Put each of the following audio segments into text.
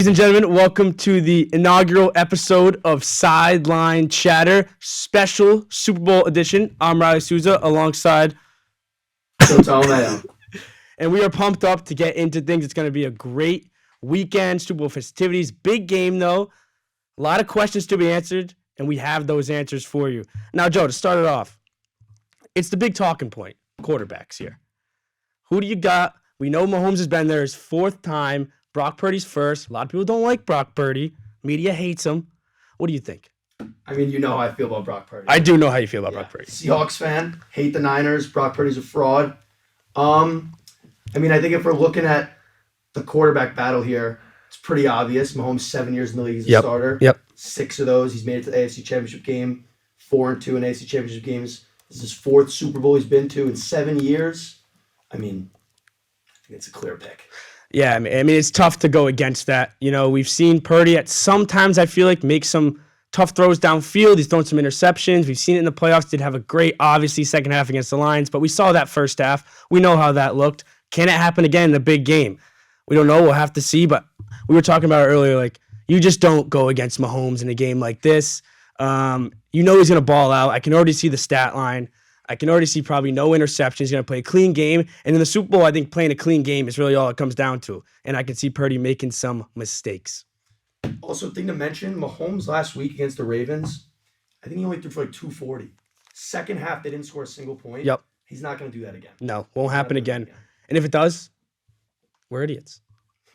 Ladies and gentlemen, welcome to the inaugural episode of Sideline Chatter, special Super Bowl edition. I'm Riley Souza alongside and we are pumped up to get into things. It's going to be a great weekend, Super Bowl festivities. Big game, though. A lot of questions to be answered, and we have those answers for you. Now, Joe, to start it off, it's the big talking point, quarterbacks here. Who do you got? We know Mahomes has been there his fourth time. Brock Purdy's first. A lot of people don't like Brock Purdy. Media hates him. What do you think? I mean, you know how I feel about Brock Purdy. I do know how you feel about Brock Purdy. Seahawks fan, hate the Niners. Brock Purdy's a fraud. I mean, I think if we're looking at the quarterback battle here, it's pretty obvious. Mahomes 7 years in the league as a starter. 6 of those, he's made it to the AFC Championship game. 4-2 in AFC Championship games. This is his fourth Super Bowl he's been to in 7 years. I mean, I think it's a clear pick. Yeah, I mean, it's tough to go against that. You know, we've seen Purdy at sometimes, I feel like, make some tough throws downfield. He's thrown some interceptions. We've seen it in the playoffs. Did have a great, obviously, second half against the Lions, but we saw that first half. We know how that looked. Can it happen again in a big game? We don't know. We'll have to see, but we were talking about it earlier, like, you just don't go against Mahomes in a game like this. You know he's going to ball out. I can already see the stat line. I can already see probably no interceptions. He's going to play a clean game. And in the Super Bowl, I think playing a clean game is really all it comes down to. And I can see Purdy making some mistakes. Also, thing to mention, Mahomes last week against the Ravens, I think he only threw for like 240. Second half, they didn't score a single point. Yep. He's not going to do that again. No, won't happen again. And if it does, we're idiots.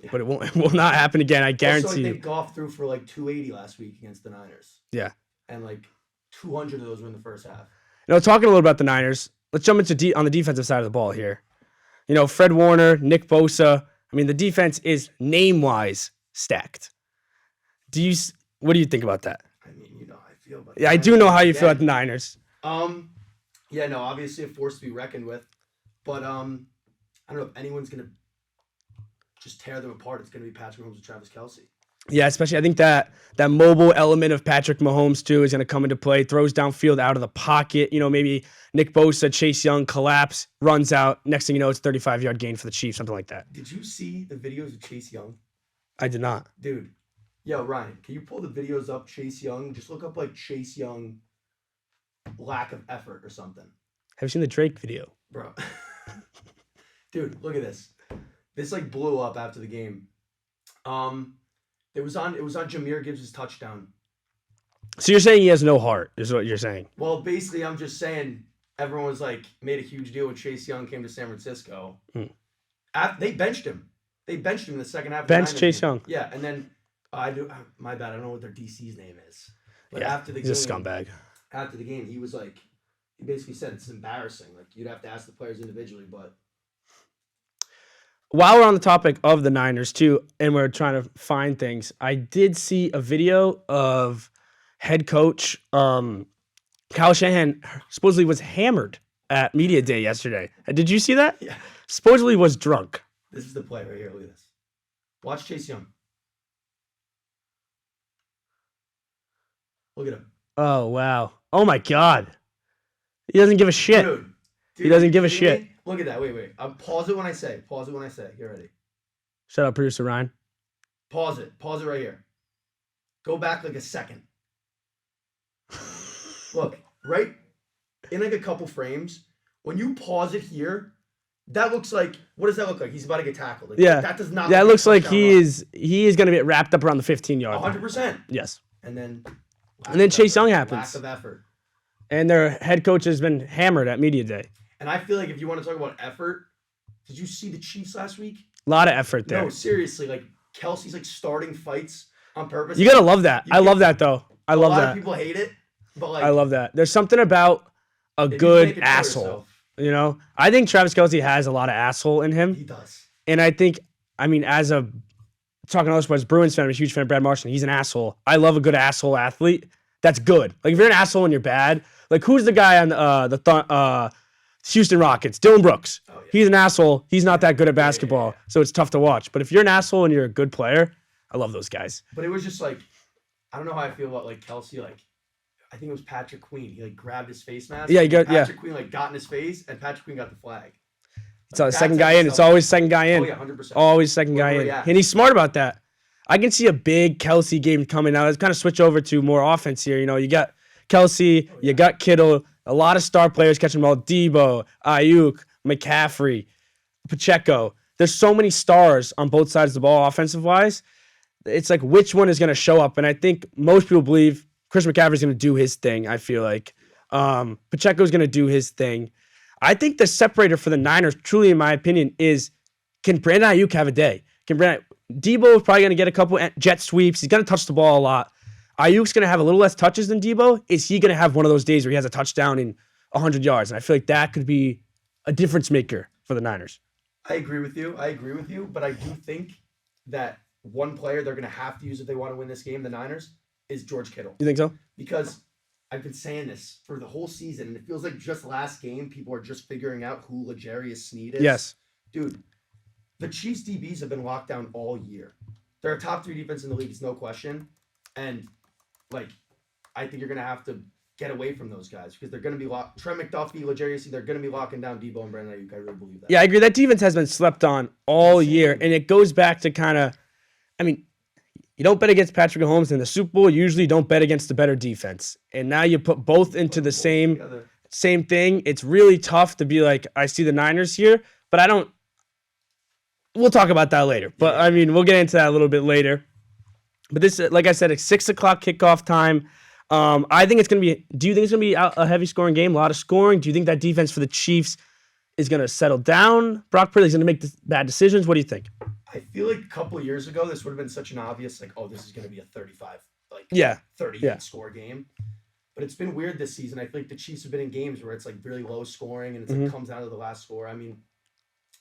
Yeah. But it will not happen again, I guarantee also, you. I think Goff threw for like 280 last week against the Niners. Yeah. And like 200 of those were in the first half. You know, talking a little about the Niners, let's jump into on the defensive side of the ball here. You know, Fred Warner, Nick Bosa. I mean, the defense is name-wise stacked. What do you think about that? I mean, you know how I feel about I do know how you feel about the Niners. Yeah, no, obviously a force to be reckoned with. But I don't know if anyone's going to just tear them apart. It's going to be Patrick Mahomes and Travis Kelce. Yeah, especially I think that mobile element of Patrick Mahomes, too, is going to come into play. Throws downfield out of the pocket. You know, maybe Nick Bosa, Chase Young collapse, runs out. Next thing you know, it's a 35-yard gain for the Chiefs, something like that. Did you see the videos of Chase Young? I did not. Dude. Yo, Ryan, can you pull the videos up, Chase Young? Just look up, like, Chase Young lack of effort or something. Have you seen the Drake video? Bro. Dude, look at this. This, like, blew up after the game. It was on Jahmyr Gibbs' touchdown. So you're saying he has no heart, is what you're saying? Well, basically, I'm just saying everyone was like made a huge deal when Chase Young came to San Francisco. They benched him. They benched him in the second half. Benched Chase Young. Yeah, and then my bad. I don't know what their DC's name is. But yeah, after the he's game, a scumbag. After the game, he was like, he basically said it's embarrassing. Like you'd have to ask the players individually, but. While we're on the topic of the Niners, too, and we're trying to find things, I did see a video of head coach Kyle Shanahan supposedly was hammered at Media Day yesterday. Did you see that? Yeah. Supposedly was drunk. This is the play right here. Look at this. Watch Chase Young. Look at him. Oh, wow. Oh, my God. He doesn't give a shit. Dude, he doesn't give a shit. Me? Look at that. Wait. Pause it when I say. Get ready. Shut up, producer Ryan. Pause it. Pause it right here. Go back like a second. Look, right in like a couple frames, when you pause it here, that looks like, what does that look like? He's about to get tackled. Like, yeah. That does not That looks like he is going to get wrapped up around the 15-yard line. 100%. Yes. And then Chase Young happens. Lack of effort. And their head coach has been hammered at Media Day. And I feel like if you want to talk about effort, did you see the Chiefs last week? A lot of effort there. No, seriously. Like, Kelsey's like starting fights on purpose. You got to love that. I love that, though. I love that. A lot of people hate it, but like. I love that. There's something about a good asshole. You know? I think Travis Kelce has a lot of asshole in him. He does. And I think, I mean, talking other sports, Bruins fan, I'm a huge fan of Brad Marchand. He's an asshole. I love a good asshole athlete. That's good. Like, if you're an asshole and you're bad, like, who's the guy on the Houston Rockets? Dylan Brooks. Oh, yeah. He's an asshole. He's not that good at basketball, so it's tough to watch. But if you're an asshole and you're a good player, I love those guys. But it was just like, I don't know how I feel about like Kelce. Like, I think it was Patrick Queen. He like grabbed his face mask. Yeah, Patrick Queen like got in his face, and Patrick Queen got the flag. It's a second guy in. It's always second guy in. Oh yeah, 100%. Always second guy in, and he's smart about that. I can see a big Kelsey game coming out. Let's kind of switch over to more offense here. You got Kelsey, you got Kittle, a lot of star players catching the ball. Debo, Ayuk, McCaffrey, Pacheco. There's so many stars on both sides of the ball offensive-wise. It's like which one is going to show up. And I think most people believe Chris McCaffrey's going to do his thing, I feel like. Pacheco's going to do his thing. I think the separator for the Niners, truly in my opinion, is can Brandon Ayuk have a day? Debo is probably going to get a couple jet sweeps. He's going to touch the ball a lot. Ayuk's going to have a little less touches than Debo. Is he going to have one of those days where he has a touchdown in 100 yards? And I feel like that could be a difference maker for the Niners. I agree with you. But I do think that one player they're going to have to use if they want to win this game, the Niners, is George Kittle. You think so? Because I've been saying this for the whole season, and it feels like just last game, people are just figuring out who L'Jarius Sneed is. Yes. Dude, the Chiefs DBs have been locked down all year. They're a top 3 defense in the league, it's no question. And, I think you're going to have to get away from those guys because they're going to be locked. Trent McDuffie, L'Jarius Sneed, they're going to be locking down Debo and Brandon Ayuk. I really believe that. Yeah, I agree. That defense has been slept on all year, and it goes back to kind of, you don't bet against Patrick Mahomes in the Super Bowl. You usually don't bet against the better defense. And now you put both into the same thing. It's really tough to be like, I see the Niners here, but I don't. We'll talk about that later. But, we'll get into that a little bit later. But this, like I said, it's 6 o'clock kickoff time. I think it's going to be – do you think it's going to be a heavy scoring game, a lot of scoring? Do you think that defense for the Chiefs is going to settle down? Brock Purdy's going to make bad decisions? What do you think? I feel like a couple of years ago, this would have been such an obvious, this is going to be a 35, 38 score game. But it's been weird this season. I feel like the Chiefs have been in games where it's really low scoring and it's comes down to the last score. And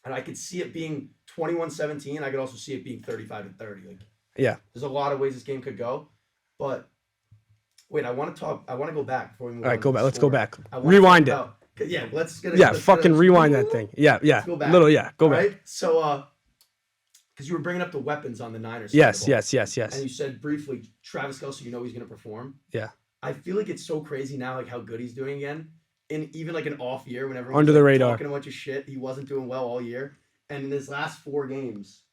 I could see it being 21-17. I could also see it being 35-30. There's a lot of ways this game could go. But wait, I want to go back before we move on. All right, go back. Let's go back. Rewind it. Rewind that thing. Let's go back. Go back. Right? So, because you were bringing up the weapons on the Niners. Yes. And you said briefly, Travis Kelce, he's going to perform. Yeah. I feel like it's so crazy now, how good he's doing again. In even an off year, when everyone's under the radar talking a bunch of shit, he wasn't doing well all year. And in his last 3 games,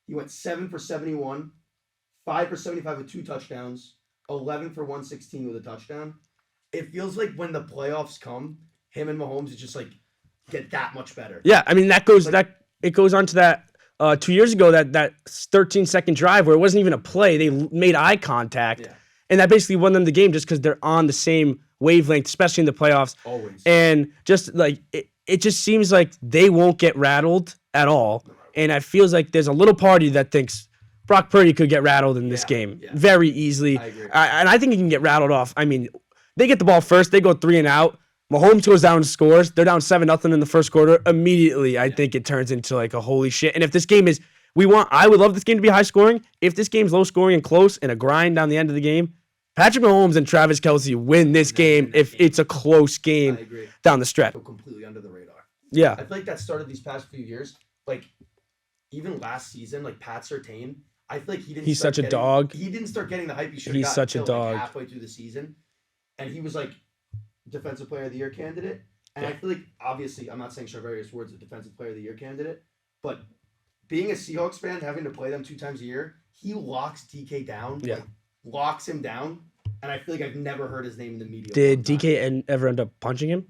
he went 7 for 71, 5 for 75 with 2 touchdowns, 11 for 116 with a touchdown. It feels like when the playoffs come, him and Mahomes is just get that much better. Yeah, that goes it goes on to that 2 years ago that 13-second drive where it wasn't even a play. They made eye contact, and that basically won them the game just because they're on the same wavelength, especially in the playoffs. Always. And just it just seems like they won't get rattled at all. And it feels like there's a little party that thinks Brock Purdy could get rattled in this game very easily. I agree. And I think he can get rattled off. They get the ball first. They go 3 and out. Mahomes goes down and scores. They're down 7-0 in the first quarter. Immediately, I think it turns into a holy shit. And if this game is, I would love this game to be high scoring. If this game's low scoring and close and a grind down the end of the game, Patrick Mahomes and Travis Kelce win this game if it's a close game down the stretch. So completely under the radar. Yeah. I feel like that started these past few years. Even last season, Pat Surtain, I feel like he didn't. He's such a dog. He didn't start getting the hype he should have. He's such a dog. Halfway through the season, and he was Defensive Player of the Year candidate. And I feel like, obviously, I'm not saying Charvarius Ward's a Defensive Player of the Year candidate, but being a Seahawks fan, having to play them 2 times a year, he locks DK down. Locks him down, and I feel like I've never heard his name in the media. Did DK ever end up punching him?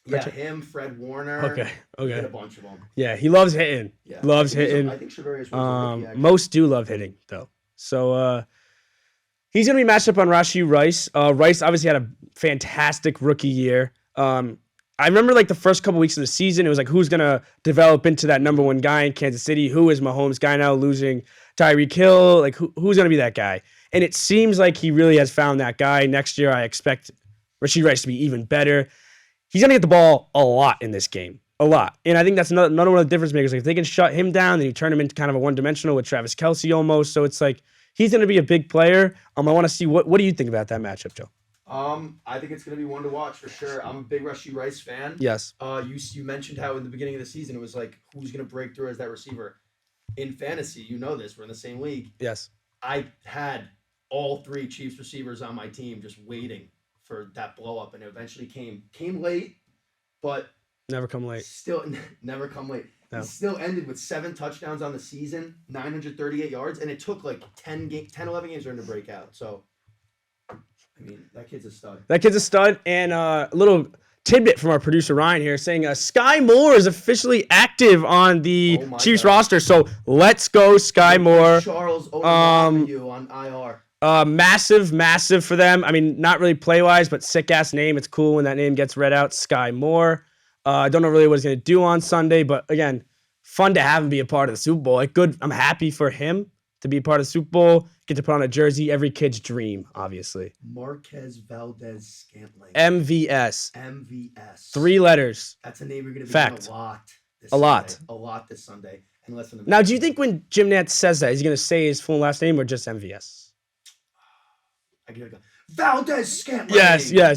Yeah, him, Fred Warner. Okay. Hit a bunch of them. Yeah, he loves hitting. Yeah. Loves hitting. I think Charvarius was most do love hitting, though. So he's going to be matched up on Rashee Rice. Rice obviously had a fantastic rookie year. I remember the first couple weeks of the season, it was who's going to develop into that number 1 guy in Kansas City? Who is Mahomes' guy now, losing Tyreek Hill? Who's going to be that guy? And it seems like he really has found that guy. Next year, I expect Rashee Rice to be even better. He's going to get the ball a lot in this game. A lot. And I think that's another one of the difference makers. If they can shut him down, then you turn him into kind of a one-dimensional with Travis Kelce almost. So it's he's going to be a big player. I want to see what do you think about that matchup, Joe? I think it's going to be one to watch for sure. I'm a big Rashee Rice fan. Yes. You mentioned how in the beginning of the season it was who's going to break through as that receiver. In fantasy, you know this. We're in the same league. Yes. I had all 3 Chiefs receivers on my team just waiting for that blow up, and it eventually came late, but never come late. Still never come late. He still ended with 7 touchdowns on the season, 938 yards, and it took like 11 games for him to break out. So, I mean, that kid's a stud. And a little tidbit from our producer Ryan here saying Sky Moore is officially active on the Chiefs roster. So let's go, Sky Moore. Charles you on IR. Massive for them. I mean, not really play-wise, but sick-ass name. It's cool when that name gets read out, Sky Moore. I don't know really what he's going to do on Sunday, but again, fun to have him be a part of the Super Bowl. Like, good. I'm happy for him to be a part of the Super Bowl, get to put on a jersey. Every kid's dream, obviously. Marquez Valdez-Scantling. MVS. 3 letters. That's a name you're going to be getting a lot this Sunday. And listen to now, do you think when Jim Nantz says that, he's going to say his full last name or just MVS? I gotta go. Valdez-Scantling. Yes. Yeah,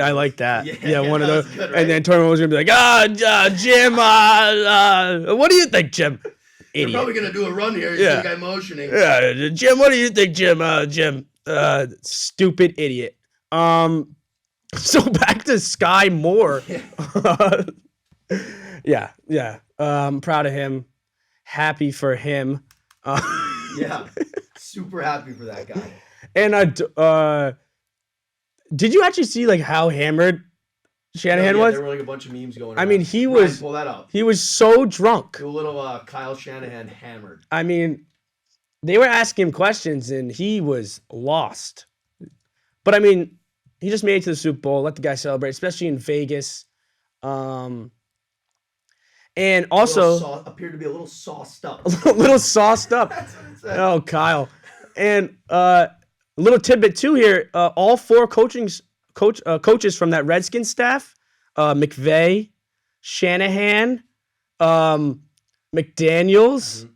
I like that. Yeah, one of those. Good, right? And then Torman was gonna be like, Jim, what do you think, Jim? Idiot. You're probably gonna do a run here. You see the guy motioning. Yeah, Jim, what do you think, Jim? Stupid idiot. So back to Sky Moore. Yeah. I'm proud of him. Happy for him. Yeah, super happy for that guy. And did you actually see like how hammered Shanahan was? There were like a bunch of memes going around. I mean, he was. Pull that up. He was so drunk. Do a little Kyle Shanahan hammered. I mean, they were asking him questions and he was lost. But I mean, he just made it to the Super Bowl. Let the guy celebrate, especially in Vegas. And also appeared to be a little sauced up. A little sauced up. That's what it said. Oh, Kyle. And a little tidbit too here. All 4 coaches from that Redskins staff, McVay, Shanahan, McDaniels,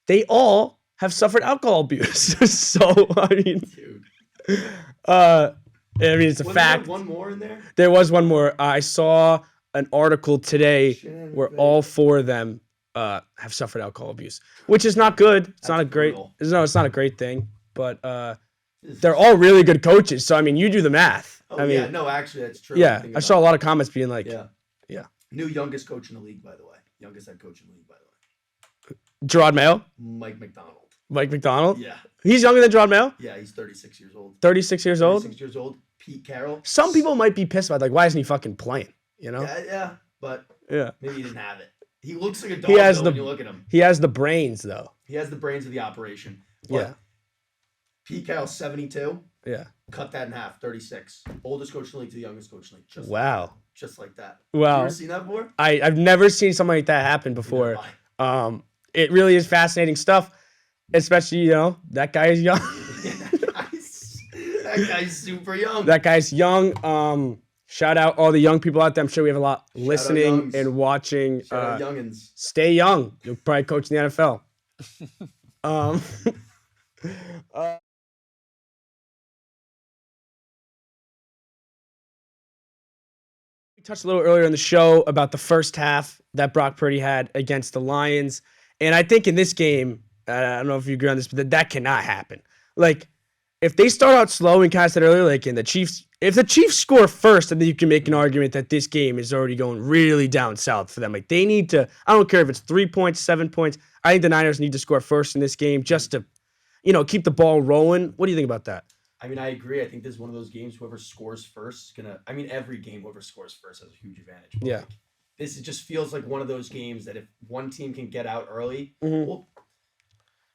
they all have suffered alcohol abuse. So I mean, dude. It's a fact. There one more in there? There was one more. I saw an article today where all 4 of them have suffered alcohol abuse, which is not good. It's not a great. No, it's not a great thing. But they're all really good coaches. So I mean, you do the math. Oh, actually, that's true. Yeah, I saw a lot of comments being like, yeah. New youngest coach in the league, by the way. Youngest head coach in the league, by the way. Gerard Mayo. Mike McDonald. Yeah. He's younger than Gerard Mayo. Yeah, he's 36 years old. 36 years old. Pete Carroll. Some people might be pissed about like, why isn't he fucking playing? You know? Yeah, but maybe he didn't have it. He looks like a dog when you look at him. He has the brains, though. He has the brains of the operation. But Pete Carroll, 72. Yeah. Cut that in half, 36. Oldest coach in the league to the youngest coach in the league. Just like that. Wow. You ever seen that before? I've never seen something like that happen before. It really is fascinating stuff. Especially, that guy is young. That guy's super young. That guy's young. Shout out all the young people out there. I'm sure we have a lot listening and watching. Shout out youngins. Stay young. You'll probably coach in the NFL. We touched a little earlier in the show about the first half that Brock Purdy had against the Lions. And I think in this game, I don't know if you agree on this, but that cannot happen. Like, if they start out slow, and kind of said earlier, like in the Chiefs, if the Chiefs score first, then you can make an argument that this game is already going really down south for them. Like, they need to, I don't care if it's 3 points, 7 points. I think the Niners need to score first in this game just to, keep the ball rolling. What do you think about that? I mean, I agree. I think this is one of those games, whoever scores first is going to, every game, whoever scores first has a huge advantage. But yeah. This just feels like one of those games that if one team can get out early, well,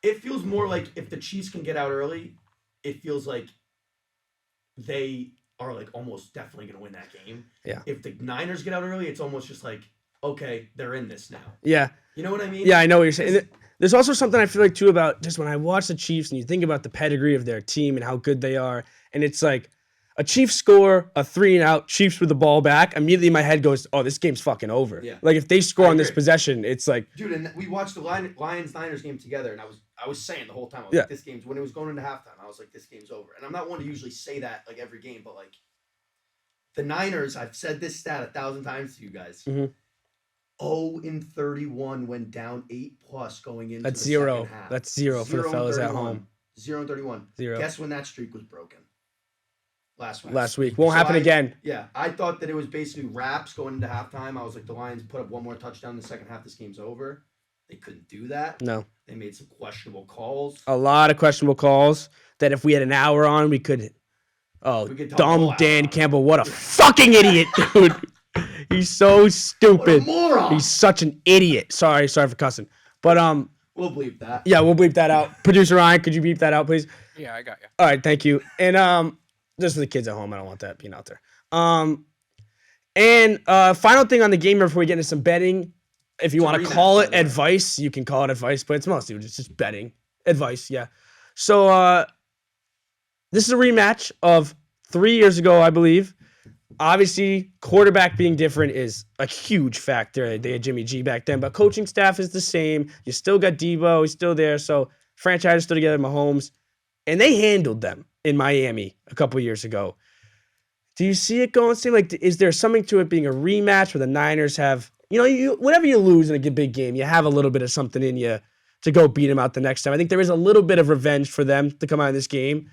it feels more like if the Chiefs can get out early, it feels like they are like almost definitely going to win that game. Yeah. If the Niners get out early, it's almost just like, okay, they're in this now. Yeah. You know what I mean? Yeah, I know what you're saying. There's also something I feel like too about just when I watch the Chiefs and you think about the pedigree of their team and how good they are, and it's like a Chiefs score, a 3-and-out, Chiefs with the ball back, immediately my head goes, oh, this game's fucking over. Yeah. Like if they score on this possession, it's like, dude, and we watched the Lions-Niners game together, and I was saying the whole time, I was like, this game's, when it was going into halftime, I was like, this game's over. And I'm not one to usually say that like every game, but like the Niners, I've said this stat 1,000 times to you guys. 0-31 when down 8+ going into the second half. That's zero for the fellas at home. 0-31. 0. Guess when that streak was broken? last week. Won't happen again. Yeah, I thought that it was basically wraps going into halftime. I was like, the Lions put up one more touchdown in the second half. This game's over. They couldn't do that. No. They made some questionable calls. A lot of questionable calls that if we had an hour on, we could. Oh, dumb Dan Campbell. What a fucking idiot, dude. He's so stupid. What a moron. He's such an idiot. Sorry for cussing. But we'll bleep that. Yeah, we'll bleep that out. Producer Ryan, could you bleep that out, please? Yeah, I got you. All right, thank you. And just for the kids at home, I don't want that being out there. And final thing on the game before we get into some betting. If you want to call it advice, you can call it advice, but it's mostly just betting. Advice, yeah. So this is a rematch of 3 years ago, I believe. Obviously, quarterback being different is a huge factor. They had Jimmy G back then, but coaching staff is the same. You still got Debo. He's still there. So franchise is still together, Mahomes. And they handled them in Miami a couple years ago. Do you see it going? Is there something to it being a rematch where the Niners have, whenever you lose in a big game, you have a little bit of something in you to go beat them out the next time. I think there is a little bit of revenge for them to come out of this game.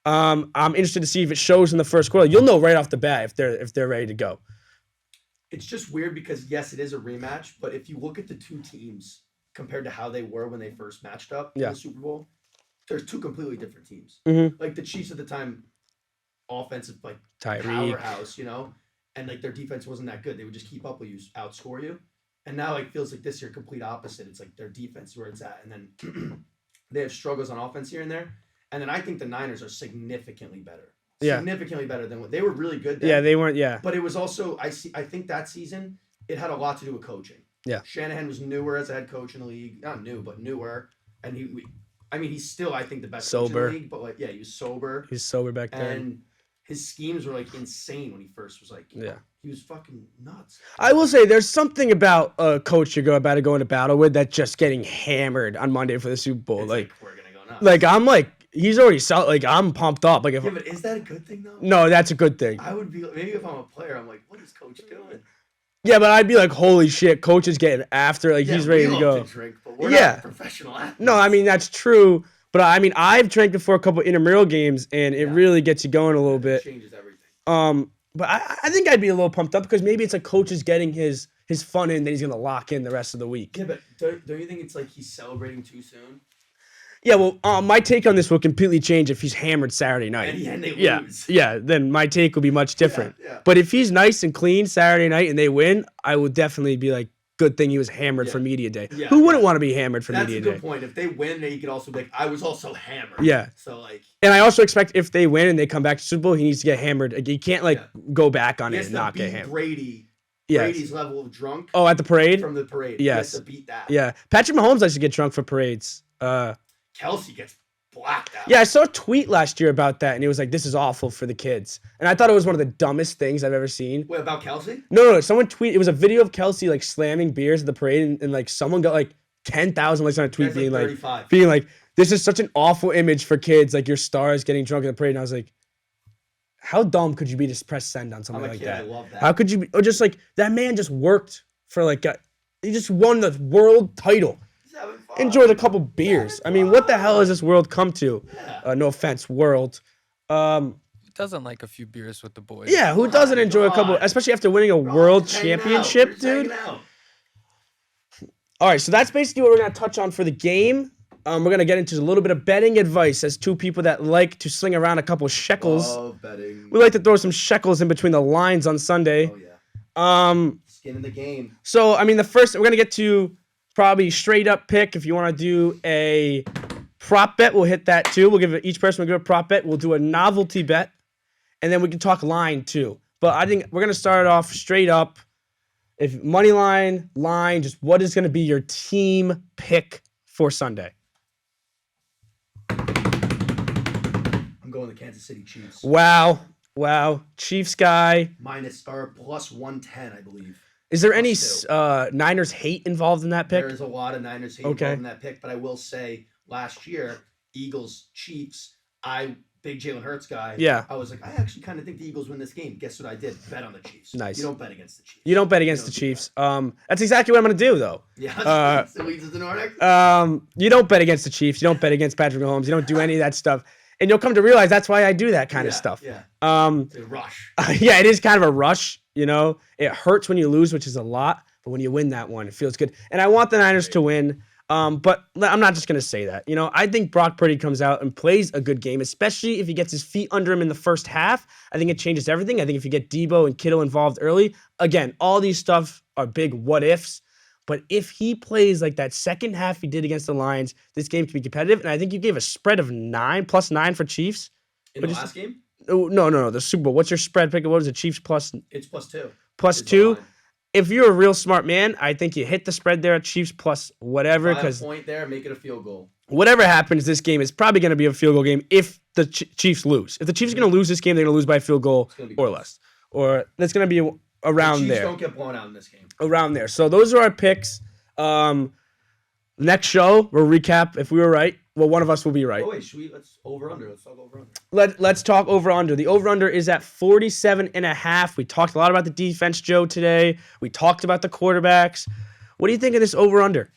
I'm interested to see if it shows in the first quarter. You'll know right off the bat if they're ready to go. It's just weird because, yes, it is a rematch, but if you look at the two teams compared to how they were when they first matched up in the Super Bowl, there's two completely different teams. Mm-hmm. Like the Chiefs at the time, offensive Tyreek. Powerhouse, and their defense wasn't that good. They would just keep up with you, outscore you. And now it feels like this year complete opposite. It's like their defense is where it's at, and then they have struggles on offense here and there. And then I think the Niners are significantly better. Significantly better than what they were really good then. Yeah, they weren't, But it was also I think that season it had a lot to do with coaching. Yeah. Shanahan was newer as a head coach in the league. Not new, but newer. And he's still, I think, the best coach in the league, but he was sober. He was sober back then. And his schemes were insane when he first was he was fucking nuts. I will say there's something about a coach you're about to go into battle with that's just getting hammered on Monday for the Super Bowl. We're gonna go nuts. I'm he's already I'm pumped up. But is that a good thing though? No, that's a good thing. I would be maybe if I'm a player, I'm like, what is coach doing? Yeah, but I'd be like, holy shit, coach is getting after. He's ready to go. To drink, but we're not professional athletes. No, I mean that's true. But I've drank before a couple intramural games, and it really gets you going a little bit. It changes everything. But I think I'd be a little pumped up because maybe it's like coach is getting his fun in, then he's gonna lock in the rest of the week. Yeah, but don't you think it's he's celebrating too soon? Yeah, well, my take on this will completely change if he's hammered Saturday night. And they lose. Yeah, then my take will be much different. Yeah. But if he's nice and clean Saturday night and they win, I would definitely be like, good thing he was hammered for media day. Yeah, Who wouldn't want to be hammered for media day? That's a good point. If they win, then he could also be like, I was also hammered. Yeah. So and I also expect if they win and they come back to Super Bowl, he needs to get hammered. He can't go back on it and not get hammered. Brady's level of drunk. Oh, at the parade? From the parade. Yes. He has to beat that. Yeah. Patrick Mahomes likes to get drunk for parades. Kelsey gets blacked out. Yeah, I saw a tweet last year about that, and it was like, this is awful for the kids. And I thought it was one of the dumbest things I've ever seen. Wait, about Kelsey? No. Someone tweeted, it was a video of Kelsey, slamming beers at the parade, and someone got, 10,000 likes on a tweet being like, this is such an awful image for kids, your stars getting drunk in the parade. And I was like, how dumb could you be to press send on something like that? I love that. How could you be, or just, that man just worked for, he just won the world title. Enjoyed a couple beers. What the hell has this world come to? Yeah. No offense, world. Who doesn't like a few beers with the boys? Yeah, who doesn't enjoy a couple, especially after winning a world championship, dude? All right, so that's basically what we're going to touch on for the game. We're going to get into a little bit of betting advice as two people that like to sling around a couple shekels. Love betting. We like to throw some shekels in between the lines on Sunday. Oh, yeah. Skin in the game. So, the first, we're going to get to probably straight up pick. If you want to do a prop bet, we'll hit that too. We'll give each person a prop bet. We'll do a novelty bet, and then we can talk line too. But I think we're gonna start off straight up. If money line, just what is gonna be your team pick for Sunday? I'm going the Kansas City Chiefs. Wow, Chiefs guy. Plus 110, I believe. Is there any Niners hate involved in that pick? There is a lot of Niners hate involved in that pick, but I will say last year, Eagles, Chiefs, big Jalen Hurts guy. Yeah. I was like, I actually kind of think the Eagles win this game. Guess what I did? Bet on the Chiefs. Nice. You don't bet against the Chiefs. You don't bet against the Chiefs. That's exactly what I'm going to do, though. Yeah. So leads us to our next. You don't bet against the Chiefs. You don't bet against Patrick Mahomes. You don't do any of that stuff. And you'll come to realize that's why I do that kind of stuff. Yeah. It's a rush. Yeah, it is kind of a rush. It hurts when you lose, which is a lot. But when you win that one, it feels good. And I want the Niners to win. But I'm not just going to say that. I think Brock Purdy comes out and plays a good game, especially if he gets his feet under him in the first half. I think it changes everything. I think if you get Debo and Kittle involved early, again, all these stuff are big what ifs. But if he plays like that second half he did against the Lions, this game can be competitive. And I think you gave a spread of +9 for Chiefs. In the last game? No, the Super Bowl. What's your spread pick? What is it, Chiefs plus? It's +2. +2. If you're a real smart man, I think you hit the spread there at Chiefs plus whatever. Because point there, make it a field goal. Whatever happens, this game is probably going to be a field goal game if the Chiefs lose. If the Chiefs are going to lose this game, they're going to lose by a field goal or less. Or it's going to be around there. Chiefs don't get blown out in this game. Around there. So those are our picks. Next show, we'll recap if we were right. Well, one of us will be right. Oh, wait, let's over-under. Let's talk over-under. Let's talk over-under. The over-under is at 47.5. We talked a lot about the defense, Joe, today. We talked about the quarterbacks. What do you think of this over-under?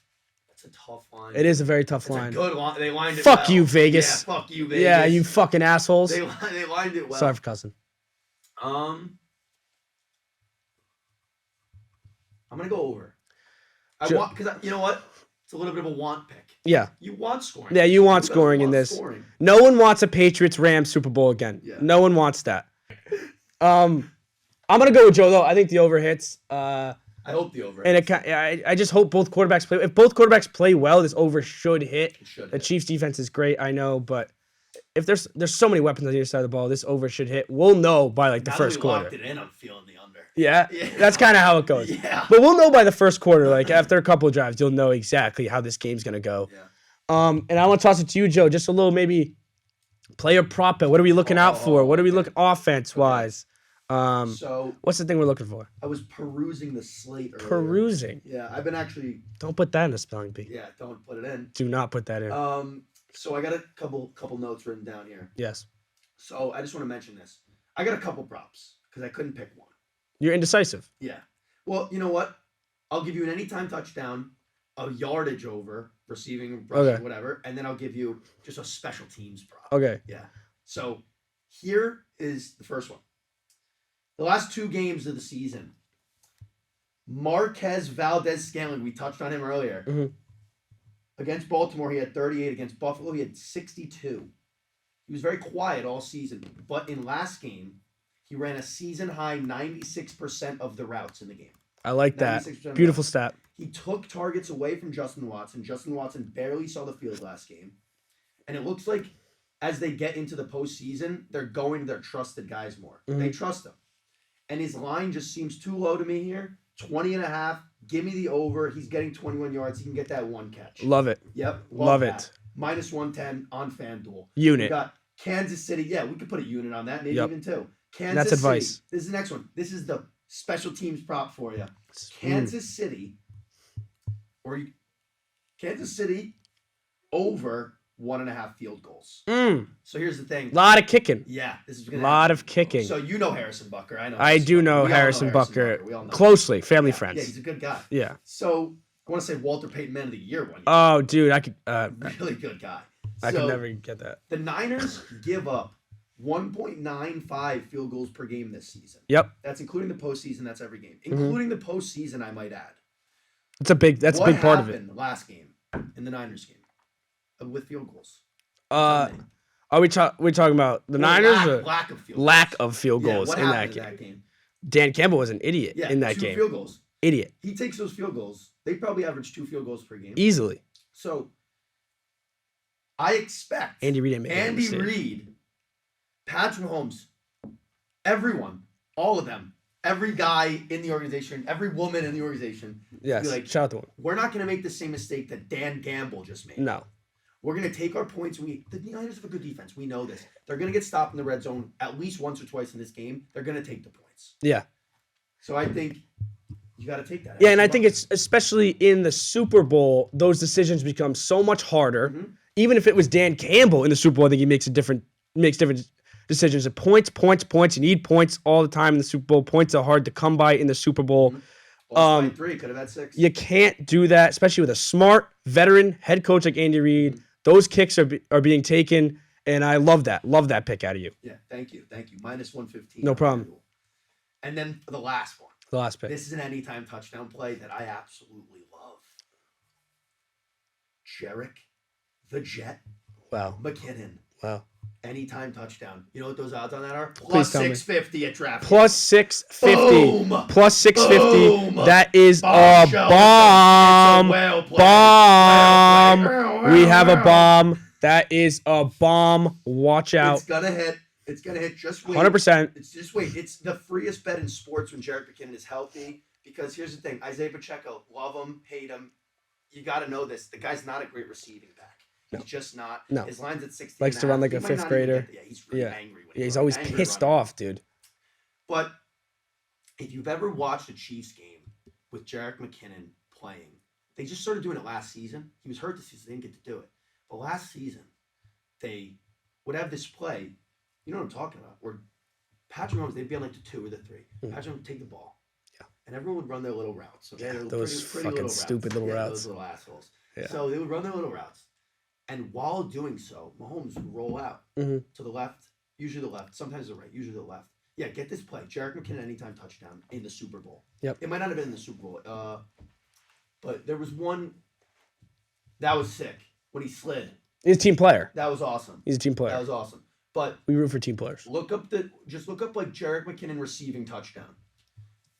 That's a tough line. It is a very tough line. It's a good line. They lined it Fuck well. you, Vegas. Yeah, fuck you, Vegas. Yeah, you fucking assholes. They lined it well. Sorry for cussing. I'm going to go over. Because you know what? It's a little bit of a want pick. Yeah. You want scoring. Yeah, you want scoring in this. Scoring? No one wants a Patriots-Rams Super Bowl again. Yeah. No one wants that. I'm going to go with Joe, though. I think the over hits. I hope the over hits. And I just hope both quarterbacks play. If both quarterbacks play well, this over should hit. The Chiefs' defense is great, I know, but if there's so many weapons on either side of the ball, this over should hit. We'll know by the first quarter. Locked it in, I'm feeling the under. Yeah? That's kind of how it goes. Yeah. But we'll know by the first quarter. After a couple of drives, you'll know exactly how this game's going to go. Yeah. And I want to toss it to you, Joe. Just a little maybe player prop bet. What are we looking out for? What are we looking offense-wise? So what's the thing we're looking for? I was perusing the slate earlier. Perusing? Yeah, I've been actually... Don't put that in the spelling bee. Yeah, don't put it in. Do not put that in. So I got a couple notes written down here. Yes. So I just want to mention this. I got a couple props because I couldn't pick one. You're indecisive. Yeah. Well, you know what? I'll give you an anytime touchdown, a yardage over, receiving, rushing, whatever, and then I'll give you just a special teams prop. Okay. Yeah. So here is the first one. The last 2 games of the season, Marquez Valdez-Scantling, we touched on him earlier. Mm-hmm. Against Baltimore, he had 38. Against Buffalo, he had 62. He was very quiet all season. But in last game, he ran a season-high 96% of the routes in the game. I like that. Beautiful stat. He took targets away from Justin Watson. Justin Watson barely saw the field last game. And it looks like as they get into the postseason, they're going to their trusted guys more. Mm-hmm. They trust him. And his line just seems too low to me here. 20.5. Give me the over. He's getting 21 yards. He can get that 1 catch. Love it. Yep. Love it. -110 on FanDuel. Unit. We got Kansas City. Yeah, we could put a unit on that. Maybe even 2. Kansas That's City. advice. This is the next one. This is the special teams prop for you. Kansas City over 1.5 field goals. So here's the thing. A lot of kicking. Yeah, this is a lot of kicking. So you know Harrison Butker. I know. I do know Harrison Butker closely. Family friends. Yeah, he's a good guy. Yeah. So I want to say Walter Payton Man of the Year one year. Oh, dude, I could. Really good guy. I could never get that. The Niners give up 1.95 field goals per game this season. Yep. That's including the postseason. That's every game, including the postseason. I might add. That's a big part of it. What happened last game in the Niners game with field goals? Are we talking about the Niners? Lack of field Lack of field goals. goals in that game. Dan Campbell was an idiot in that game. 2 field goals. Idiot. He takes those field goals. They probably average 2 field goals per game. Easily. So I expect Andy Reid, Patrick Mahomes, everyone, all of them, every guy in the organization, every woman in the organization. Yes. Shout out to him. We're not going to make the same mistake that Dan Gamble just made. No. We're going to take our points. The Niners have a good defense. We know this. They're going to get stopped in the red zone at least once or twice in this game. They're going to take the points. Yeah. So I think you got to take that. Yeah, and I think it's especially in the Super Bowl, those decisions become so much harder. Mm-hmm. Even if it was Dan Campbell in the Super Bowl, I think he makes different decisions. Points. You need points all the time in the Super Bowl. Points are hard to come by in the Super Bowl. Mm-hmm. 3 could have had 6. You can't do that, especially with a smart veteran head coach like Andy Reid. Mm-hmm. Those kicks are being taken, And I love that. Love that pick out of you. Yeah, thank you. Minus 115. No problem. And then the last one. The last pick. This is an anytime touchdown play that I absolutely love. Jerick, the Jet, Wow. McKinnon. Wow. Anytime touchdown. You know what those odds on that are? Please Plus tell me. 650 at DraftKings. Plus 650. Boom. Plus 650. Boom. That is a Bombshell. bomb. It's a whale play. Bomb. Whale play. We have a bomb. That is a bomb. Watch out. It's gonna hit. It's gonna hit. Just wait. 100%. It's just wait. It's the freest bet in sports when Jerick McKinnon is healthy. Because here's the thing: Isaiah Pacheco, love him, hate him. You got to know this. The guy's not a great receiving back. He's just not. No. His line's at 60. Likes to run like a fifth grader. Yeah, he's really angry. When He's always angry pissed running. off, dude. But if you've ever watched a Chiefs game with Jerick McKinnon playing, they just started doing it last season. He was hurt this season. They didn't get to do it. But last season, they would have this play. You know what I'm talking about? Where Patrick Mahomes, they'd be on like the 2 or the 3. Patrick Mahomes would take the ball. Yeah. And everyone would run their little routes. So those pretty fucking little stupid little routes. Those little assholes. Yeah. So they would run their little routes. And while doing so, Mahomes would roll out to the left, usually the left, sometimes the right, usually the left. Yeah, get this play. Jerick McKinnon anytime touchdown in the Super Bowl. Yep. It might not have been in the Super Bowl, but there was one that was sick when he slid. He's a team player. That was awesome. He's a team player. That was awesome. But we root for team players. look up like Jerick McKinnon receiving touchdown.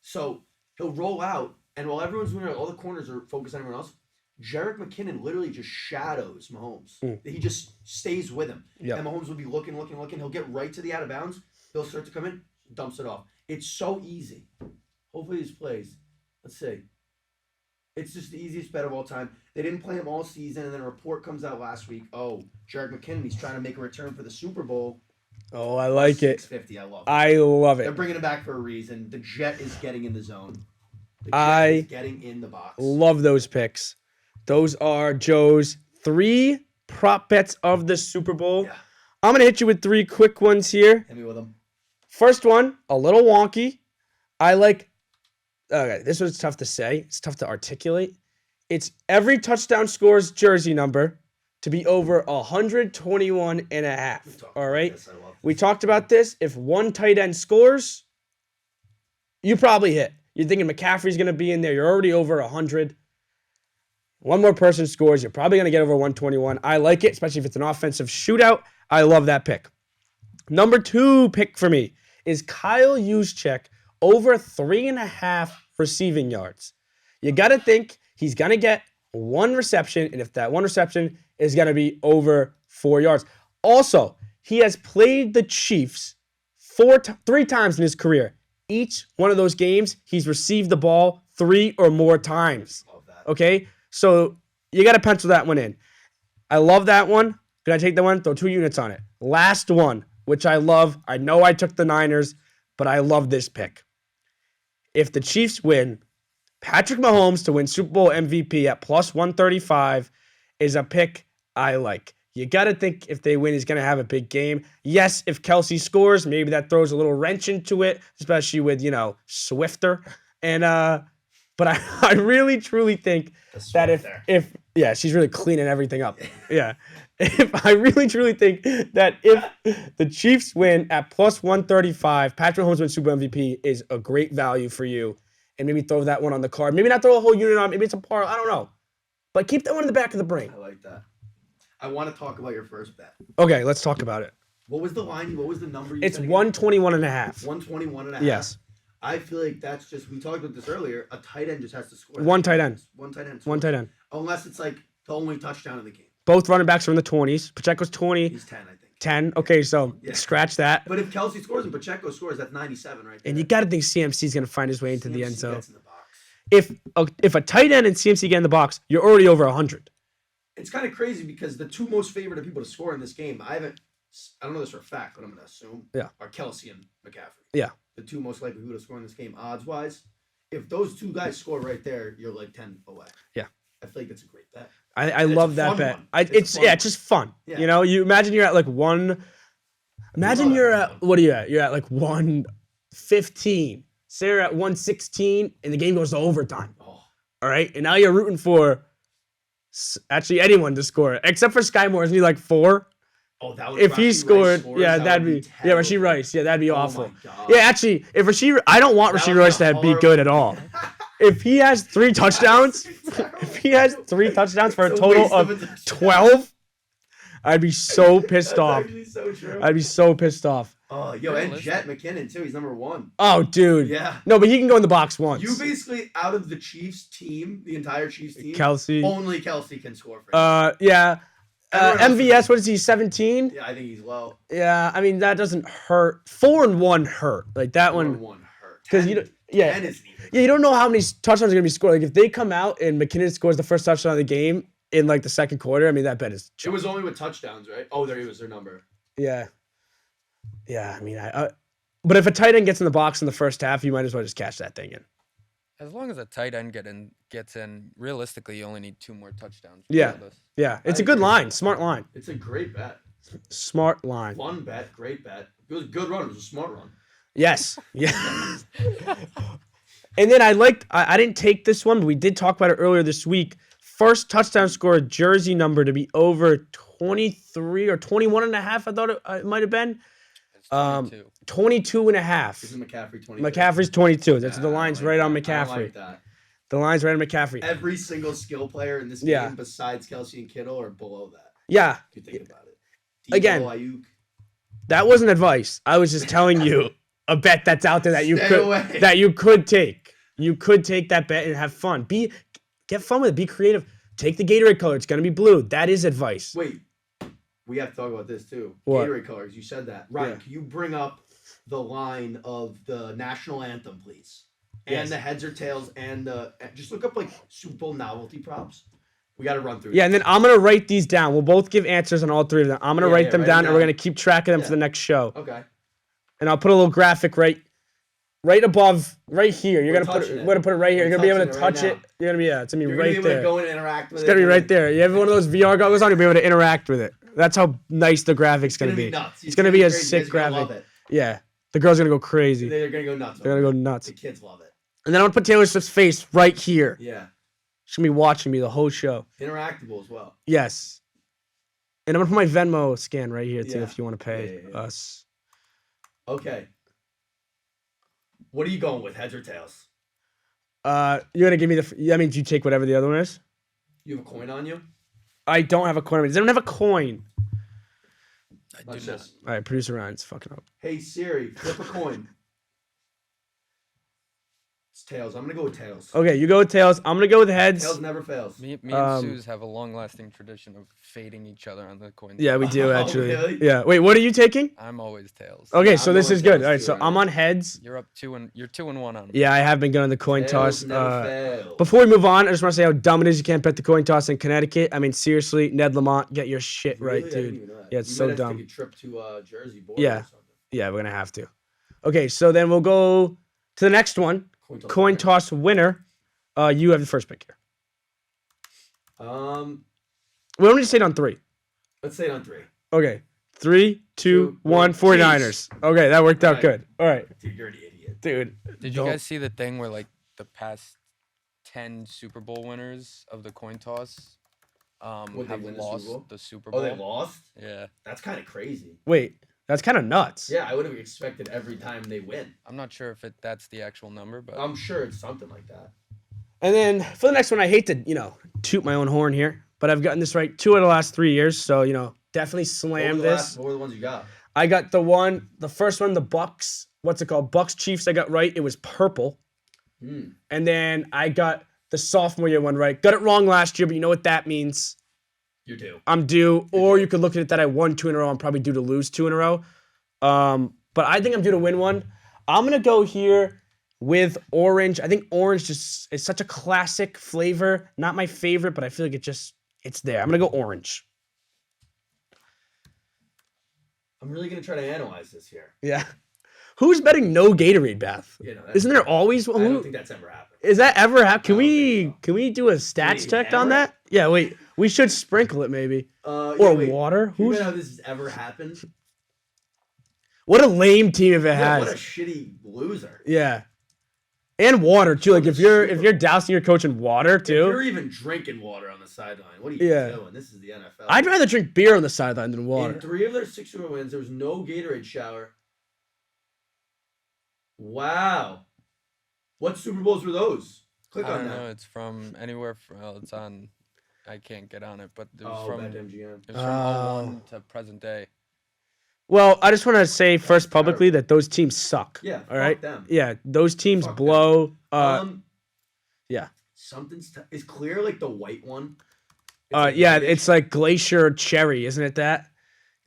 So he'll roll out, and while everyone's doing it, all the corners are focused on everyone else. Jerick McKinnon literally just shadows Mahomes. He just stays with him. Yep. And Mahomes will be looking. He'll get right to the out of bounds. He'll start to come in, dumps it off. It's so easy. Hopefully these plays. Let's see. It's just the easiest bet of all time. They didn't play him all season, and then a report comes out last week. Oh, Jerick McKinnon, he's trying to make a return for the Super Bowl. Oh, I like it. 650, I love it. I love They're it. bringing him back for a reason. The Jet is getting in the zone. The Jet I is getting in the box. Love those picks. Those are Joe's 3 prop bets of the Super Bowl. Yeah. I'm going to hit you with 3 quick ones here. Hit me with them. First one, a little wonky. I like, okay, this was tough to say. It's tough to articulate. It's every touchdown scores jersey number to be over 121 and a half. All right? We talked about this. If one tight end scores, you probably hit. You're thinking McCaffrey's going to be in there. You're already over 100. One more person scores, you're probably going to get over 121. I like it, especially if it's an offensive shootout. I love that pick. Number 2 pick for me is Kyle Juszczyk over 3.5 receiving yards. You got to think he's going to get 1 reception, and if that 1 reception is going to be over 4 yards. Also, he has played the Chiefs 3 times in his career. Each one of those games, he's received the ball 3 or more times. Love that. Okay? So you got to pencil that one in. I love that one. Can I take that one? Throw 2 units on it. Last one, which I love. I know I took the Niners, but I love this pick. If the Chiefs win, Patrick Mahomes to win Super Bowl MVP at plus 135 is a pick I like. You got to think if they win, he's going to have a big game. Yes, if Kelsey scores, maybe that throws a little wrench into it, especially with, Swifter. And, but I really, truly think that if she's really cleaning everything up. Yeah. I really, truly think that if the Chiefs win at plus 135, Patrick Mahomes wins Super Bowl MVP is a great value for you. And maybe throw that one on the card. Maybe not throw a whole unit on. Maybe it's a par. I don't know. But keep that one in the back of the brain. I like that. I want to talk about your first bet. Okay, let's talk about it. What was the line? What was the number? It's 121 and a half. 121 and a half. Yes. I feel like that's just, we talked about this earlier, a tight end just has to score. One tight end. One tight end. One tight end. Unless it's like the only touchdown of the game. Both running backs are in the 20s. Pacheco's 20. He's 10, I think. 10. Okay, so scratch that. But if Kelsey scores and Pacheco scores, that's 97 right there. And you got to think CMC's going to find his way into the end zone. Gets in the box. If a tight end and CMC get in the box, you're already over 100. It's kind of crazy because the 2 most favored people to score in this game, I don't know this for a fact, but I'm going to assume, are Kelsey and McCaffrey. Yeah. The 2 most likely people to score in this game, odds-wise. If those 2 guys score right there, you're like 10 away. Yeah. I feel like that's a great bet. I love that bet. It's just fun. Yeah. You imagine you're at like one. Imagine you're at, what are you at? You're at like 115. Say you're at 116 and the game goes to overtime. Oh. All right. And now you're rooting for actually anyone to score except for Sky Moore. Isn't he like 4? Oh, that would If he Rashee Rice scored, scores, yeah, that that'd would be terrible. Rashee Rice. Yeah, that'd be awful. My God. Yeah, actually, if I don't want That Rashee would Rice be to be good at all. If he has 3 touchdowns, if he has 3 touchdowns for a It's a total waste of a of touchdown. 12, I'd be so pissed That's off. actually so true. I'd be so pissed off. Oh, yo, and Jet McKinnon too. He's number 1. Oh, dude. Yeah. No, but he can go in the box once. You basically out of the Chiefs team, the entire Chiefs team, Kelsey. only Kelsey can score for you. Yeah. Everyone else MVS, what is he, 17? Yeah, I think he's low. Yeah, I mean, that doesn't hurt. 4-1 hurt. Like, that 4-1 one. hurt. Because you don't, yeah. 10 isn't even. Yeah, you don't know how many touchdowns are going to be scored. Like, if they come out and McKinnon scores the first touchdown of the game in, like, the second quarter, I mean, that bet is... It was only with touchdowns, right? Oh, there he was, their number. Yeah. Yeah, I mean, but if a tight end gets in the box in the first half, you might as well just cash that thing in. As long as a tight end gets in, realistically, you only need 2 more touchdowns. Yeah. regardless. Yeah, it's a good line. Smart line. It's a great bet. Smart line. Fun bet, great bet. It was a good run. It was a smart run. Yes. Yeah. And then I didn't take this one, but we did talk about it earlier this week. First touchdown score jersey number to be over 23 or 21 and a half, I thought it might have been. It's 22. 22 and a half. Isn't McCaffrey 22? McCaffrey's 22. That's the I line's like right that. on I McCaffrey. like that. The line's right on McCaffrey. Every single skill player in this game Yeah. besides Kelsey and Kittle are below that. Yeah. If you think about it. Again, Ayuk. That wasn't advice. I was just telling you a bet that's out there that you Stay away. could take. You could take that bet and have fun. Get fun with it. Be creative. Take the Gatorade color. It's gonna be blue. That is advice. Wait, we have to talk about this too. What? Gatorade colors. You said that. Ryan, Yeah. can you bring up the line of the national anthem, please? Yes. And the heads or tails and just look up like Super Bowl novelty props. We got to run through. Yeah, and then I'm gonna write these down. We'll both give answers on all 3 of them. I'm gonna write them write down, them and we're down. gonna keep track of them Yeah. for the next show. Okay. And I'll put a little graphic right above, right here. You're We're gonna put it. touching it. We're gonna put it right here. We're You're gonna be able to touching it touch right it. You're gonna be it's gonna be You're right gonna be able there. to go in and interact with It's it. gonna be right there. You have one of those VR goggles on, you'll be able to interact with it. That's how nice the graphic's gonna be. Nuts. It's gonna be a crazy. sick You guys are gonna graphic. love it. Yeah, the girls are gonna go crazy. They're gonna go nuts. They're gonna go nuts. The kids love it. And then I'm gonna put Taylor Swift's face right here. Yeah. She's gonna be watching me the whole show. Interactable as well. Yes. And I'm gonna put my Venmo scan right here too Yeah. if you want to pay Yeah. us. Okay. What are you going with, heads or tails? You're gonna give me do you take whatever the other one is? You have a coin on you? I don't have a coin. They don't have a coin. I Watch do not. this. All right, producer Ryan's fucking up. Hey Siri, flip a coin. It's tails. I'm gonna go with tails. Okay, you go with tails. I'm gonna go with heads. Tails never fails. Me and Suze have a long-lasting tradition of fading each other on the coin. Yeah, we do Oh, actually. really? Yeah. Wait, what are you taking? I'm always tails. Okay, I'm so this going is good. tails All right, too, so right? I'm on heads. You're 2-1 on me. Yeah, I have been going the coin Tails toss. never fails. Before we move on, I just want to say how dumb it is you can't bet the coin toss in Connecticut. I mean, seriously, Ned Lamont, get your shit Really? right, I didn't dude. even know that. Yeah, it's You so might have to dumb. take a trip to Jersey Board Yeah. or something. Yeah, we're gonna have to. Okay, so then we'll go to the next one. Coin toss winner. You have the first pick here. Um, Why don't we just say it on 3? let's say it on 3. Okay. 3, 2, 1, 49ers. Okay, that worked out Right. good. All right. Dude, you're an idiot. Dude. Did you guys see the thing where like the past 10 Super Bowl winners of the coin toss Would they have win the Super lost Bowl? the Super Bowl? Oh, they lost? Yeah, That's kind of crazy. Wait, that's kind of nuts. Yeah, I would have expected every time they win. I'm not sure if that's the actual number, but I'm sure it's something like that. And then for the next one, I hate to, toot my own horn here, but I've gotten this right 2 out of the last 3 years. So, definitely What slam were this. what were the ones you got? I got the first one, the Bucks. What's it called? Bucks Chiefs. I got right. It was purple. And then I got the sophomore year one right. Got it wrong last year, but you know what that means. You're due. I'm due. Or you could look at it that I won 2 in a row. I'm probably due to lose 2 in a row. But I think I'm due to win one. I'm going to go here with orange. I think orange just is such a classic flavor. Not my favorite, but I feel like it's there. I'm going to go orange. I'm really going to try to analyze this here. Yeah. Who's betting no Gatorade bath? That's- Isn't there always I don't think that's ever happened. Is that ever happen? Can I don't we think so. can we do a stats Wait, check on ever? that? Yeah, wait. We should sprinkle it maybe. Or wait. water. You Who's know how this has ever happened? what a lame team if it Yeah, what a has. shitty loser. Yeah. And water too. Like if you're dousing your coach in water If you're too. even drinking water on the sideline, what are you doing? This is the NFL. I'd rather drink beer on the sideline than water. In 3 of their 6 Super Bowl wins, there was no Gatorade shower. Wow. What Super Bowls were those? Click on that. I don't know. It's from anywhere from. It's on. I can't get on it, but it was from BetMGM. It was from 01 to present day. Well, I just want to say first publicly that those teams suck. Yeah, all right. Them. Yeah, those teams blow. Yeah. Is clear like the white one? It's like Glacier Cherry, isn't it? That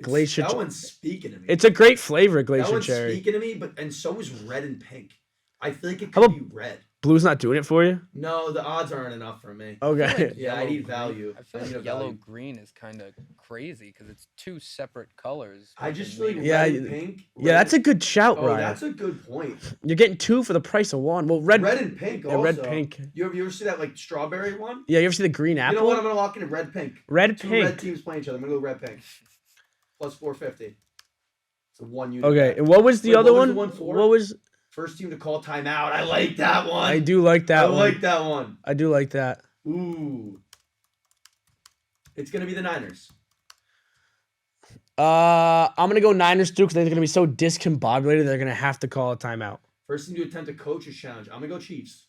Glacier. That one's speaking to me. It's a great flavor, Glacier that one's Cherry. Speaking to me, and so is red and pink. I feel like it could be red. Blue's not doing it for you? No, the odds aren't enough for me. Okay. I need value. I feel like yellow green is kind of crazy because it's 2 separate colors. I just feel like red and pink. That's a good shout, Ryan. That's a good point. You're getting 2 for the price of 1. Well, red and pink. Also. Red pink. You ever see that like strawberry one? Yeah, you ever see the green apple? You know what? I'm gonna lock in red pink. Red Two pink. red teams playing each other. I'm gonna go red pink. Plus 450. It's a 1 unit. Okay, and what was the other one? What was first team to call timeout? I like that one. I do like that one. I like that one. I do like that. Ooh. It's gonna be the Niners. I'm gonna go Niners too because they're gonna be so discombobulated they're gonna have to call a timeout. First team to attempt a coach's challenge. I'm gonna go Chiefs.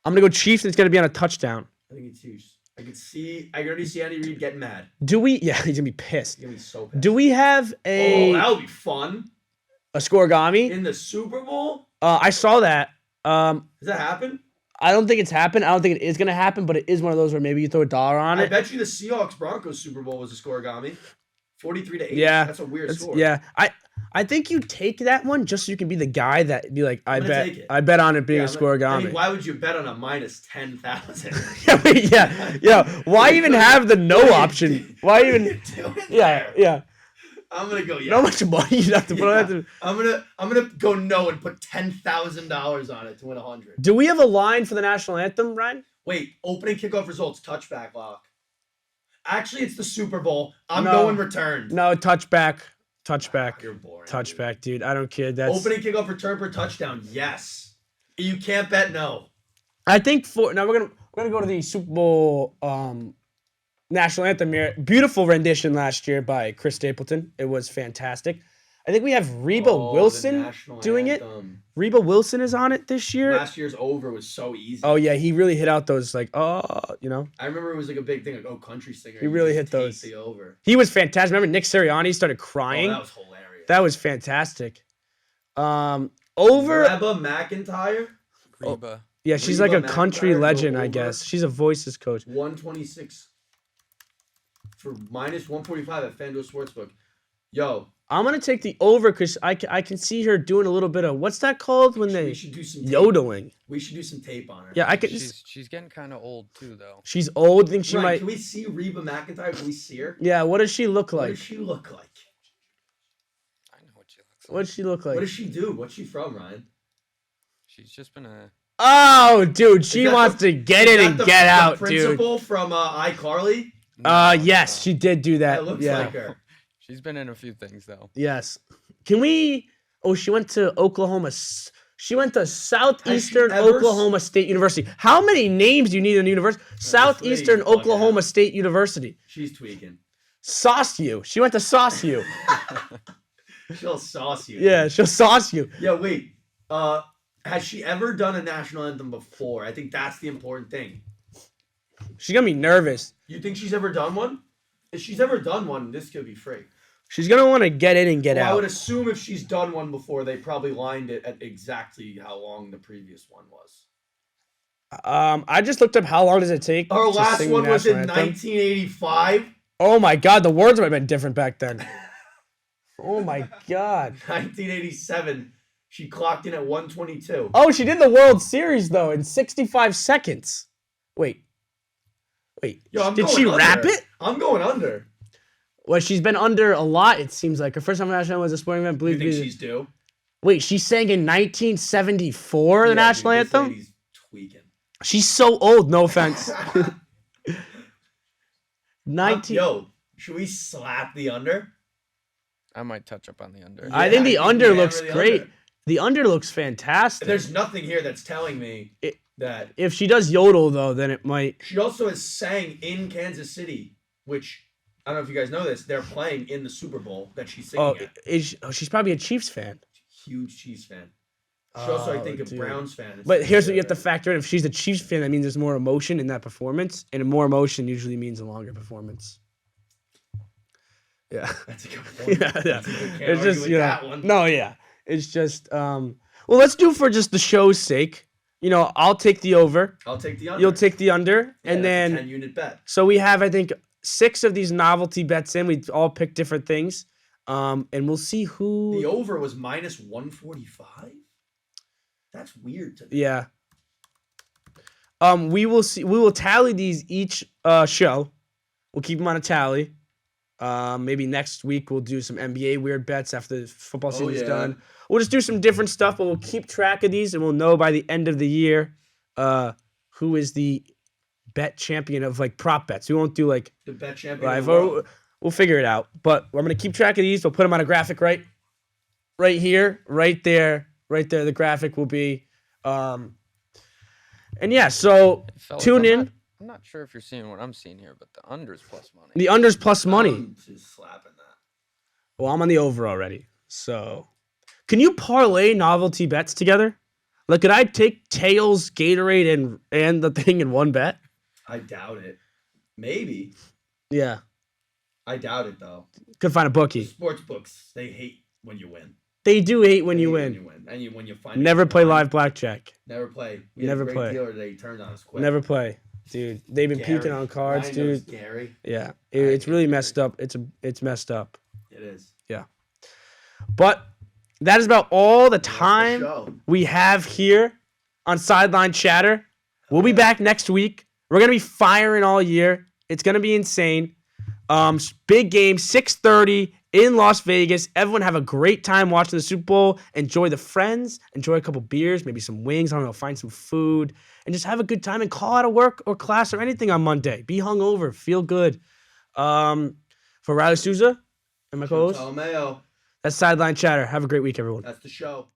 I'm gonna go Chiefs and it's gonna be on a touchdown. I think it's Chiefs. I can already see Andy Reid getting mad. Do we? Yeah, he's gonna be pissed. He's gonna be so pissed. Do we have Oh, that would be fun. A scoregami in the Super Bowl? I saw that. Does that happen? I don't think it's happened. I don't think it is gonna happen, but it is one of those where maybe you throw $1 on it. I bet you the Seahawks Broncos Super Bowl was a scoregami. 43-8. Yeah, that's a weird score. Yeah, I think you take that one just so you can be the guy that be like, I bet on it being a scoregami. I mean, why would you bet on a minus 10,000? yeah. Why even have the no option? Why even? Yeah. I'm gonna go. Yeah. How much money you have to put on it? I'm gonna go no and put $10,000 on it to win 100. Do we have a line for the national anthem, Ryan? Wait, opening kickoff results, touchback lock. Actually, it's the Super Bowl. I'm going returned. No, touchback. You're boring. Touchback, dude. I don't care. That's opening kickoff return per touchdown. Yes. You can't bet no. I think we're gonna go to the Super Bowl national anthem here. Beautiful rendition last year by Chris Stapleton. It was fantastic. I think we have Reba Wilson doing it. Reba Wilson is on it this year. Last year's Over was so easy. Oh yeah, he really hit out those I remember it was like a big thing, like country singer. He really hit those. The over. He was fantastic. Remember Nick Sirianni started crying. Oh, that was hilarious. That was fantastic. Over Reba McEntire. Reba. Yeah, she's like a country legend, I guess. She's a voices coach. 126 for minus 145 at FanDuel Sportsbook. Yo. I'm going to take the over because I can see her doing a little bit of, what's that called when they, yodeling. We should do some tape on her. Yeah, she's getting kind of old too, though. She's old. I think she might. Can we see Reba McEntire? Can we see her? Yeah, what does she look like? What does she look like? I know what she looks like. What does she look like? What does she do? What's she from, Ryan? She's just been a... Oh, dude, she wants to get in and get out, dude. The principal from iCarly? Yes, she did do that. That looks like her. She's been in a few things, though. Yes. Can we... Oh, she went to Oklahoma. She went to Southeastern Oklahoma State University. How many names do you need in a university? Southeastern Oklahoma State University. She's tweaking. Sauce you. She went to Sauce you. She'll sauce you. Yeah, she'll sauce you. Yeah, wait. Has she ever done a national anthem before? I think that's the important thing. She's going to be nervous. You think she's ever done one? If she's ever done one, this could be free. She's going to want to get in and get out. I would assume if she's done one before, they probably lined it at exactly how long the previous one was. I just looked up how long does it take. Our last one was in 1985. Oh my God, the words might have been different back then. Oh my God. 1987. She clocked in at 122. Oh, she did the World Series though in 65 seconds. Wait. Yo, did she wrap it? I'm going under. Well, she's been under a lot, it seems like. Her first time national was a sporting event. You think she's due? Wait, she sang in 1974, the national anthem? This lady's tweaking. She's so old, no offense. Yo, should we slap the under? I might touch up on the under. I think the under looks great. The under looks fantastic. There's nothing here that's telling me that. If she does yodel, though, then it might. She also has sang in Kansas City, which I don't know if you guys know this. They're playing in the Super Bowl that she's singing at. She's probably a Chiefs fan. Huge Chiefs fan. She's also, I think, a Browns fan. But here's what you have to factor in. If she's a Chiefs fan, that means there's more emotion in that performance. And more emotion usually means a longer performance. Yeah. That's a good point. Yeah. It's just, that one. No, yeah. It's just, well, let's do for just the show's sake. I'll take the over. I'll take the under. You'll take the under. Yeah, and then. a 10-unit bet. So we have, I think, 6 of these novelty bets in. We all pick different things. And we'll see who. The over was minus 145? That's weird to me. Yeah. We will see. We will tally these each show. We'll keep them on a tally. Maybe next week we'll do some NBA weird bets after the football season's done. We'll just do some different stuff, but we'll keep track of these, and we'll know by the end of the year who is the bet champion of prop bets. We won't do the bet champion. Live. We'll figure it out. But I'm gonna keep track of these. We'll put them on a graphic right here, right there. Right there, the graphic will be. And yeah, so Fellas, tune in. I'm not sure if you're seeing what I'm seeing here, but the under's plus money. The under's plus money. I'm just slapping that. Well, I'm on the over already. So, can you parlay novelty bets together? Could I take Tails, Gatorade, and the thing in one bet? I doubt it. Maybe. Yeah. I doubt it, though. Could find a bookie. Sports books, they hate when you win. They do hate when you win. And when you find Never play live blackjack. Never play. Never play. Dealer today turned on us quick. Never play. Dude, they've been Gary. peeking on cards, Ryan knows dude. Gary. Yeah. It's really messed up. It's messed up. It is. Yeah. But that is about all the time we have here on Sideline Chatter. We'll be back next week. We're going to be firing all year. It's going to be insane. Big game, 6:30 in Las Vegas. Everyone have a great time watching the Super Bowl. Enjoy the friends. Enjoy a couple beers, maybe some wings. I don't know, find some food. And just have a good time and call out of work or class or anything on Monday. Be hungover. Feel good. For Riley Souza and my co-host, Mayo. that's Sideline Chatter. Have a great week, everyone. That's the show.